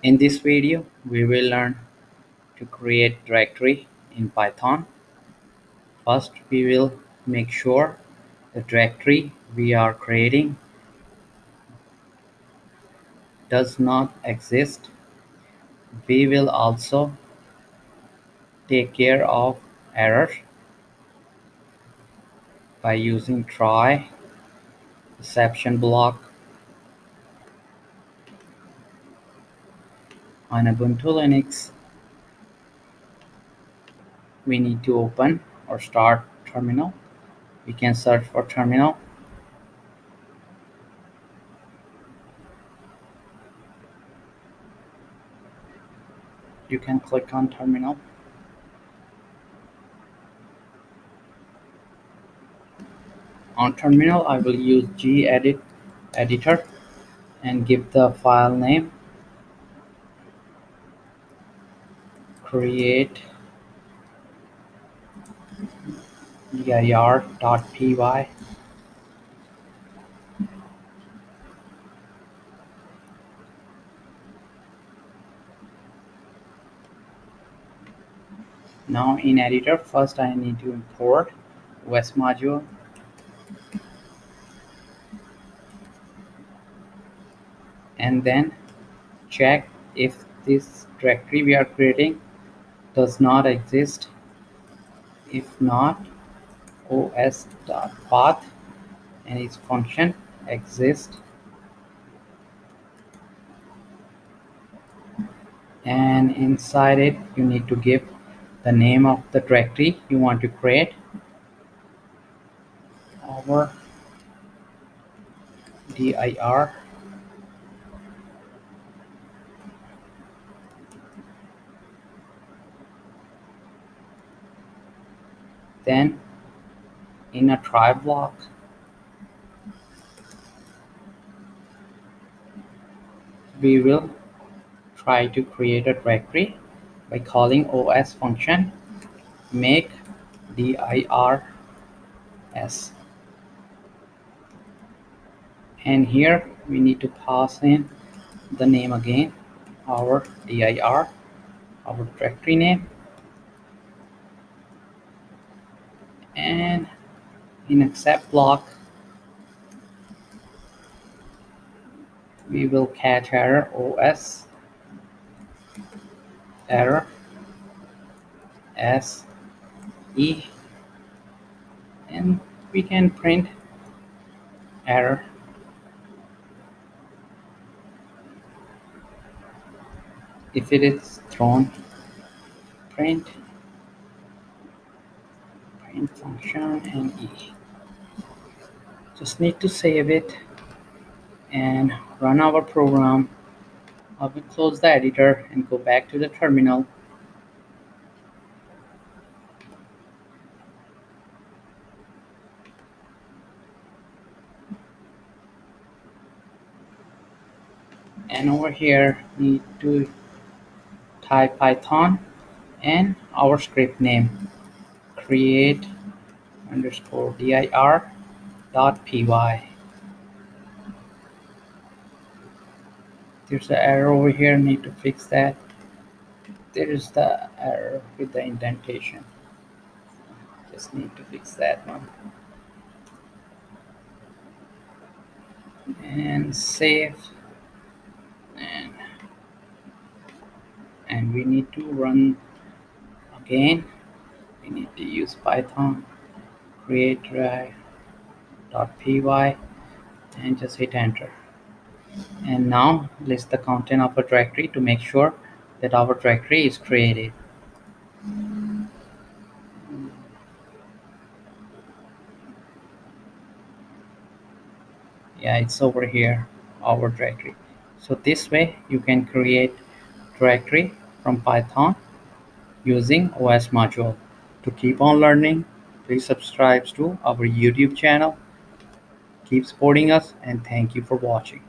In this video, we will learn to create directory in Python. First, we will make sure the directory we are creating does not exist. We will also take care of error by using try exception block on Ubuntu Linux. We need to open or start terminal. We can search for terminal. You can click on terminal. On terminal, I will use gedit editor and give the file name create dir.py. Now in editor, first I need to import OS module, and then check if this directory we are creating does not exist. If not, os.path and its function exist, and inside it you need to give the name of the directory you want to create. Our dir, then in a try block we will try to create a directory by calling os function make dirs, and here we need to pass in the name again, our dir, our directory name, and in accept block we will catch error os error s e, and we can print error. If it is thrown, print function and e. Just need to save it and run our program. I will close the editor and go back to the terminal. And over here need to type Python and our script name create underscore dir.py. There's an error over here, need to fix that. There is the error with the indentation, just need to fix that one and save, and we need to run again. We need to use Python create dir.py and just hit enter. And now list the content of a directory to make sure that our directory is created. Yeah, it's over here, our directory. So this way you can create directory from Python using OS module. To keep on learning, please subscribe to our YouTube channel. Keep supporting us, and thank you for watching.